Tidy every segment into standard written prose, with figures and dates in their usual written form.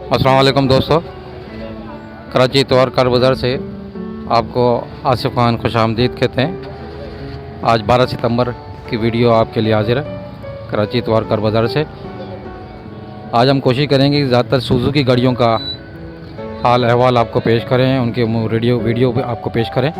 अस्सलाम वालेकुम दोस्तों, कराची इतवार कार बाज़ार से आपको आसिफ खान खुशामदीद कहते हैं। आज 12 सितंबर की वीडियो आपके लिए हाजिर है कराची इतवार कार बाज़ार से। आज हम कोशिश करेंगे कि ज़्यादातर सुजुकी गाड़ियों का हाल अहवाल आपको पेश करें, उनके वीडियो भी आपको पेश करें।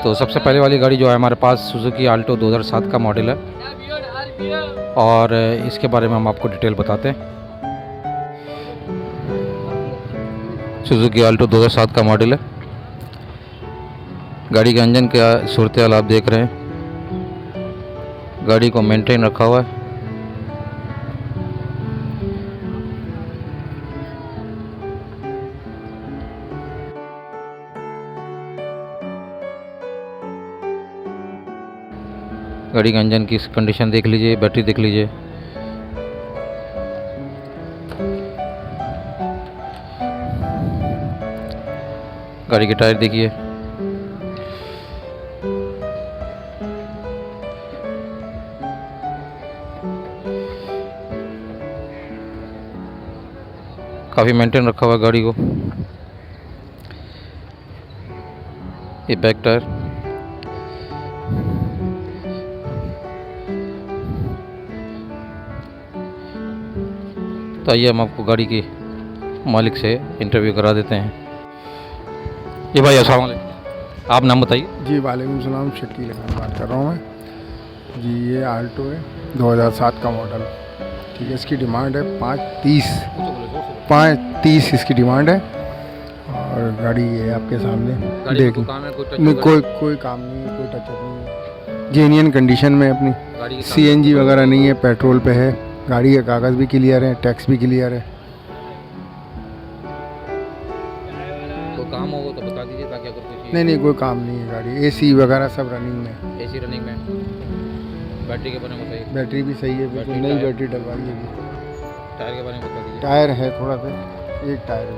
तो सबसे पहले वाली गाड़ी जो है हमारे पास सुजुकी आल्टो 2007 का मॉडल है और इसके बारे में हम आपको डिटेल बताते हैं। सुजुकी आल्टो 2007 का मॉडल है। गाड़ी के इंजन का सूरत हाल आप देख रहे हैं। गाड़ी को मेंटेन रखा हुआ है। गाड़ी के इंजन की कंडीशन देख लीजिए, बैटरी देख लीजिए। गाड़ी के टायर देखिए। काफ़ी मेंटेन रखा हुआ है गाड़ी को। ये बैक टायर, तो आइए हम आपको गाड़ी के मालिक से इंटरव्यू करा देते हैं। जी भाई अस्सलाम वालेकुम, आप नाम बताइए। जी वालेकुम सलाम, शकील खान बात कर रहा हूँ मैं जी। ये आल्टो है 2007 का मॉडल, ठीक है। इसकी डिमांड है 530 इसकी डिमांड है। और गाड़ी ये आपके सामने देख, कोई काम है, कोई काम नहीं है, कोई टचअप नहीं है, जेन्युइन कंडीशन में अपनी। गाड़ी CNG वगैरह नहीं है, पेट्रोल पे है। गाड़ी के कागज़ भी क्लियर है, टैक्स भी क्लियर है। कोई काम होगा तो बता दीजिए ताकि अगर कुछ नहीं कोई काम नहीं है। गाड़ी AC वगैरह सब रनिंग में। एसी रनिंग में। बैटरी के बारे में बताइए। बैटरी भी सही है, बिल्कुल नई बैटरी डलवाई है अभी। टायर के बारे में बता दीजिए। टायर है थोड़ा सा, एक टायर है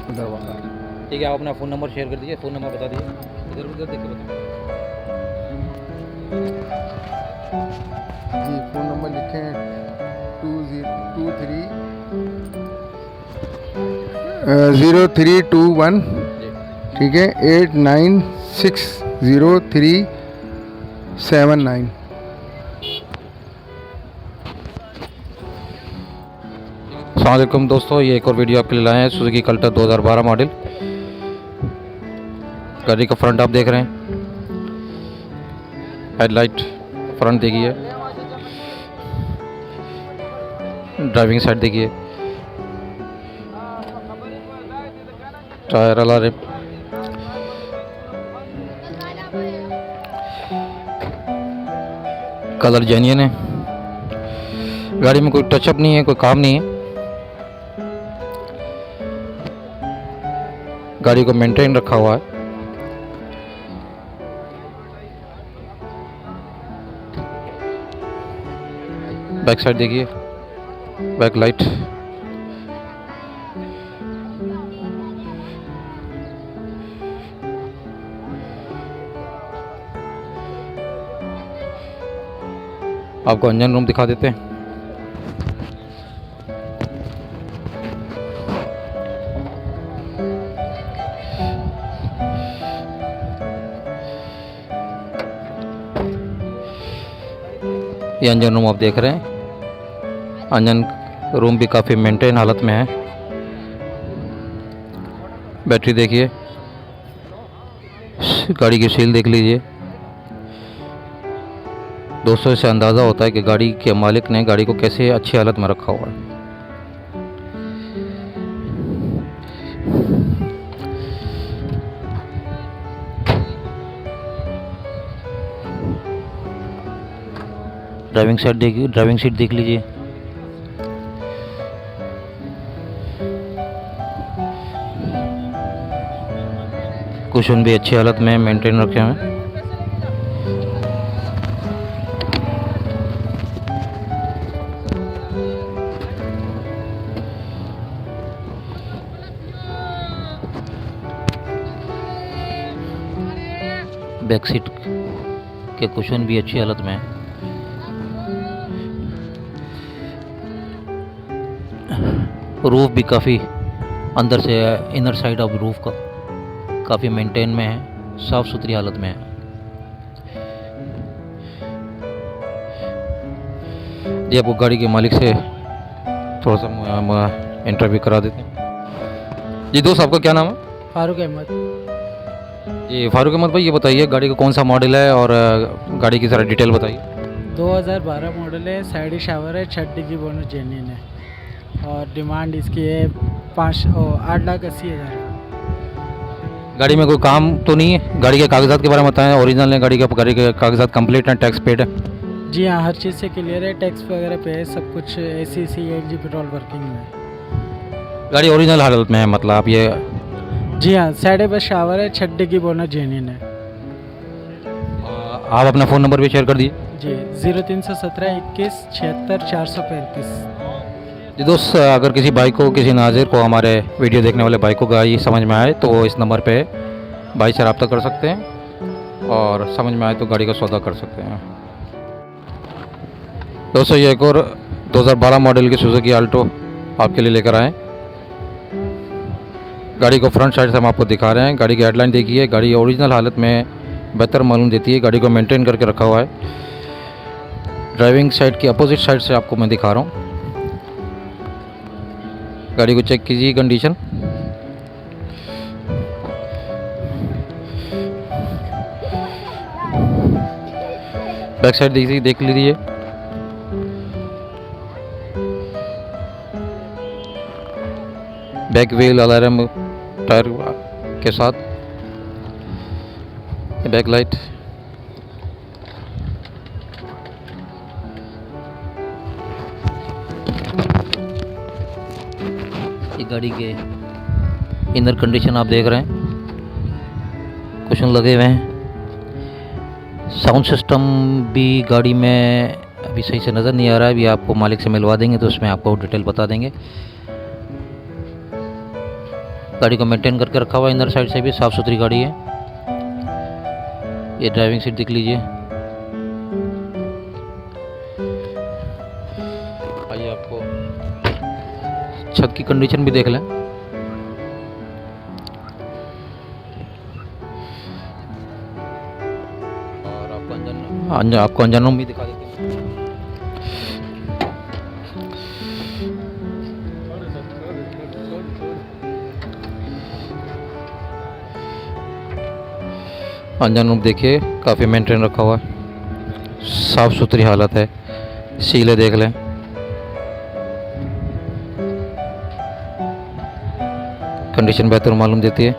उधर वाला। ठीक है, आप अपना फ़ोन नंबर शेयर कर दीजिए। फ़ोन नंबर बता दीजिए, इधर उधर देख के बताइए। जी फ़ोन नंबर लिखे हैं 0321, ठीक है, 896037 अस्सलाम वालेकुम दोस्तों, ये एक और वीडियो आपके लिए लाए हैं। Suzuki Cultus 2012 model. गाड़ी का फ्रंट आप देख रहे हैं। हेडलाइट फ्रंट देखिए, ड्राइविंग साइड देखिए, टायर अलार्म, कलर जेन्युइन है। गाड़ी में कोई टचअप नहीं है, कोई काम नहीं है। गाड़ी को मेंटेन रखा हुआ है। बैक साइड देखिए, बैक लाइट, आपको इंजन रूम दिखा देते हैं। ये इंजन रूम आप देख रहे हैं। इंजन रूम भी काफ़ी मेंटेन हालत में है। बैटरी देखिए, गाड़ी की सील देख लीजिए। दोस्तों, इससे अंदाज़ा होता है कि गाड़ी के मालिक ने गाड़ी को कैसे अच्छी हालत में रखा हुआ है। ड्राइविंग सीट देख लीजिए। कुशन भी अच्छी हालत में मेंटेन रखे हुए हैं। बैक सीट के कुशन भी अच्छी हालत में है। रूफ़ भी काफ़ी अंदर से इनर साइड ऑफ रूफ़ का काफ़ी मेंटेन में है, साफ़ सुथरी हालत में है। जी आपको गाड़ी के मालिक से थोड़ा सा हम इंटरव्यू करा देते हैं। जी दोस्त, आपका क्या नाम है? फारूक अहमद। जी फारूक अहमद भाई, ये बताइए गाड़ी का कौन सा मॉडल है और गाड़ी की सारा डिटेल बताइए। 2012 मॉडल है, साइड शावर है, 6 डिग्री बोनस जेन्युइन है और डिमांड इसकी है 8,80,000। गाड़ी में कोई काम तो नहीं है? गाड़ी के कागजात के बारे में बताएं, ओरिजिनल है गाड़ी के कागजात कंप्लीट हैं, टैक्स पेड है? जी हाँ, हर चीज़ से क्लियर है, टैक्स वगैरह पे है, सब कुछ AC CNG पेट्रोल वर्किंग में है। गाड़ी ओरिजिनल हालत में है, मतलब आप ये जी हाँ, साइड पर शावर है, 6 डिग्री बोनस जेन्युइन है। आप अपना फ़ोन नंबर भी शेयर कर दीजिए। जी 0317 21 76 435। जी दोस्त, अगर किसी भाई को, किसी नाज़िर को हमारे वीडियो देखने वाले भाई को गाड़ी समझ में आए तो वो इस नंबर पे भाई से रब्ता कर सकते हैं और समझ में आए तो गाड़ी का सौदा कर सकते हैं। दोस्तों, ये एक और 2012 मॉडल की सुजुकी आल्टो आपके लिए लेकर आए। गाड़ी को फ्रंट साइड से हम आपको दिखा रहे हैं। गाड़ी की हेडलाइन देखिए, गाड़ी ओरिजिनल हालत में बेहतर मालूम देती है। गाड़ी को मेंटेन करके रखा हुआ है। ड्राइविंग साइड की अपोजिट साइड से आपको मैं दिखा रहा हूँ। गाड़ी को चेक कीजिए कंडीशन। बैक साइड देखिए, देख लीजिए। बैक व्हील अलार्म टायर के साथ, बैक लाइट। ये गाड़ी के इनर कंडीशन आप देख रहे हैं, कुशन लगे हुए हैं। साउंड सिस्टम भी गाड़ी में अभी सही से नज़र नहीं आ रहा है, अभी आपको मालिक से मिलवा देंगे तो उसमें आपको डिटेल बता देंगे। गाड़ी को मेंटेन करके रखा हुआ है, इनर साइड से भी साफ़ सुथरी गाड़ी है। ये ड्राइविंग सीट देख लीजिए। आइए आपको छत की कंडीशन भी देख लें। और आपको अंजन रूम भी दिखा देते हैं। अंजन रूम देखिए, काफ़ी मेंटेन रखा हुआ है, साफ़ सुथरी हालत है। सीले देख लें। कंडीशन बेहतर मालूम देती है।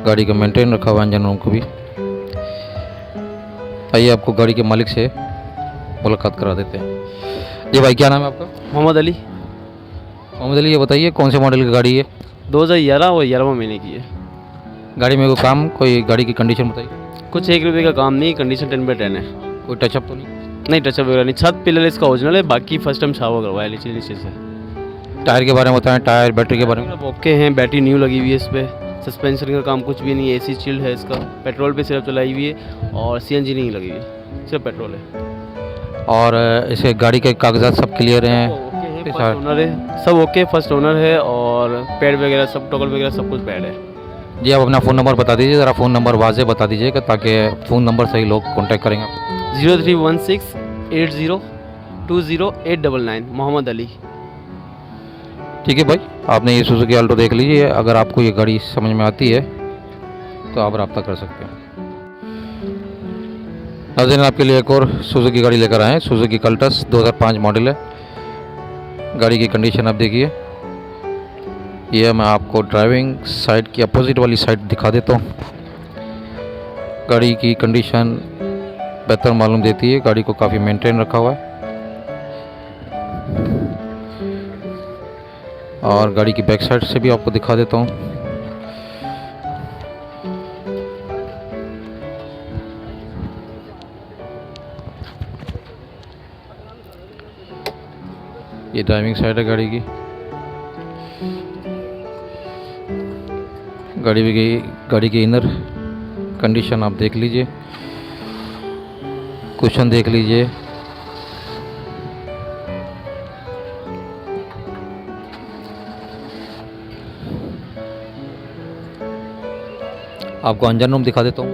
गाड़ी का मेंटेन रखा हुआ है, इंजन रूम को भी। आइए आपको गाड़ी के मालिक से मुलाकात करा देते हैं। जी भाई, क्या नाम है आपका? मोहम्मद अली। मोहम्मद अली, ये बताइए कौन से मॉडल की गाड़ी है? 2011 और 11वां महीने की है। गाड़ी में कोई काम, कोई गाड़ी की कंडीशन बताइए। कुछ 1 रुपये का काम नहीं, कंडीशन 10/10 है। कोई टचअप तो नहीं? नहीं, टचअप वगैरह नहीं। छत पिलर इसका ओरिजिनल है, बाकी फर्स्ट टाइम शावर करवाया नीचे से। टायर के बारे में बताएं, टायर बैटरी के बारे में। सब ओके हैं, बैटरी न्यू लगी हुई है इस पर। सस्पेंशन का काम कुछ भी नहीं है, AC चिल्ड है इसका। पेट्रोल पे सिर्फ चलाई हुई है और CNG नहीं लगी हुई है, सिर्फ पेट्रोल है। और इसे गाड़ी के कागजात सब क्लियर हैं? ओके है, फर्स्ट ओनर है, सब ओके, फर्स्ट ओनर है और पैड वगैरह सब, टॉगल वगैरह सब कुछ पैड है। जी आप अपना फ़ोन नंबर बता दीजिए, ज़रा फ़ोन नंबर वाज़े बता दीजिएगा ताकि फ़ोन नंबर से ही लोग कॉन्टैक्ट करेंगे। 0316802089, मोहम्मद अली। ठीक है भाई, आपने ये सुजुकी आल्टो देख लीजिए। अगर आपको ये गाड़ी समझ में आती है तो आप रब्ता कर सकते हैं। नाज़रीन, आपके लिए एक और सुजुकी गाड़ी लेकर आए हैं। सुजुकी कल्टस 2005 मॉडल है। गाड़ी की कंडीशन आप देखिए। ये मैं आपको ड्राइविंग साइड की अपोजिट वाली साइड दिखा देता हूँ। गाड़ी की कंडीशन बेहतर मालूम देती है। गाड़ी को काफ़ी मेंटेन रखा हुआ है और गाड़ी की बैक साइड से भी आपको दिखा देता हूँ। ये ड्राइविंग साइड है गाड़ी की। गाड़ी की इनर कंडीशन आप देख लीजिए, कुशन देख लीजिए। आपको इंजन रूम दिखा देता हूँ।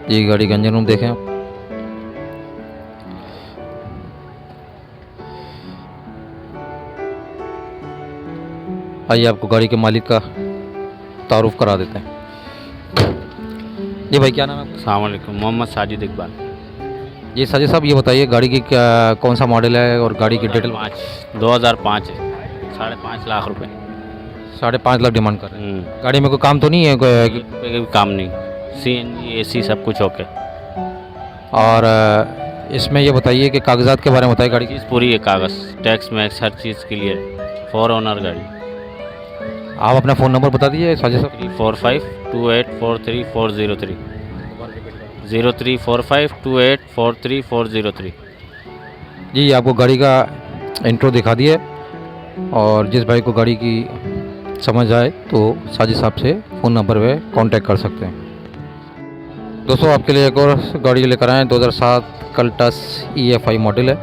ये गाड़ी का इंजन रूम देखें आप। आइए आपको गाड़ी के मालिक का तारुफ करा देते हैं। जी भाई, क्या नाम है आपका? अस्सलाम वालेकुम, मोहम्मद साजिद इकबाल। जी साजिद साहब, ये बताइए गाड़ी की क्या कौन सा मॉडल है और गाड़ी की डिटेल। 2005 है, 5.5 लाख रुपए। 5.5 लाख डिमांड कर रहे हैं। गाड़ी में कोई काम तो नहीं है कोई काम नहीं, CNG AC सब कुछ ओके। और इसमें ये बताइए कि कागजात के बारे में बताइए गाड़ी की। चीज़ पूरी है, कागज़ टैक्स मैक्स हर चीज़ क्लियर है। 4 ओनर गाड़ी। आप अपना फ़ोन नंबर बता दीजिए साजिद साहब। 3452843 03452843 जी आपको गाड़ी का इंट्रो दिखा दिया और जिस भाई को गाड़ी की समझ आए तो साजिद साहब से फ़ोन नंबर पे कांटेक्ट कर सकते हैं। दोस्तों आपके लिए एक और गाड़ी लेकर आए, 2007 कल्टस EFI मॉडल है।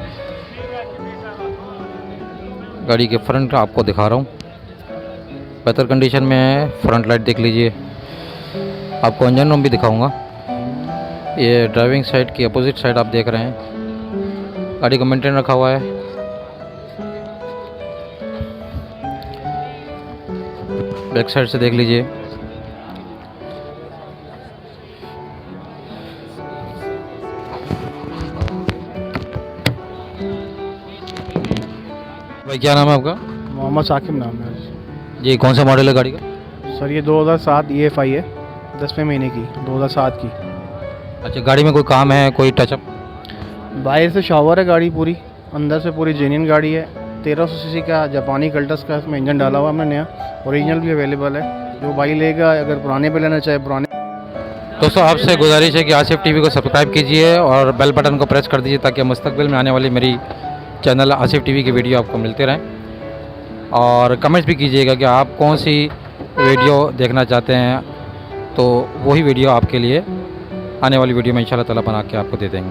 गाड़ी के फ्रंट आपको दिखा रहा हूँ, बेहतर कंडीशन में है। फ्रंट लाइट देख लीजिए। आपको इंजन रूम भी दिखाऊंगा। ये ड्राइविंग साइड की अपोजिट साइड आप देख रहे हैं, गाड़ी को मेंटेन रखा हुआ है। बैक साइड से देख लीजिए। भाई क्या नाम है आपका? मोहम्मद साकिब नाम है। जी कौन सा मॉडल है गाड़ी का? सर ये 2007 EFI है, 10वें महीने की, 2007 की। अच्छा, गाड़ी में कोई काम है, कोई टचअप? बाहर से शावर है गाड़ी पूरी, अंदर से पूरी जेन्युइन गाड़ी है। 1300 सीसी का जापानी कल्टस का इसमें इंजन डाला हुआ हमने नया, ओरिजिनल भी अवेलेबल है। जो भाई लेगा, अगर पुराने पे लेना चाहे पुराने। दोस्तों आपसे गुजारिश है कि आसिफ टीवी को सब्सक्राइब कीजिए और बेल बटन को प्रेस कर दीजिए ताकि मुस्तकबिल में आने वाली मेरी चैनल आसिफ टीवी की वीडियो आपको मिलते रहें। और कमेंट्स भी कीजिएगा कि आप कौन सी वीडियो देखना चाहते हैं, तो वही वीडियो आपके लिए आने वाली वीडियो में इंशाल्लाह ताला बना के आपको दे देंगे।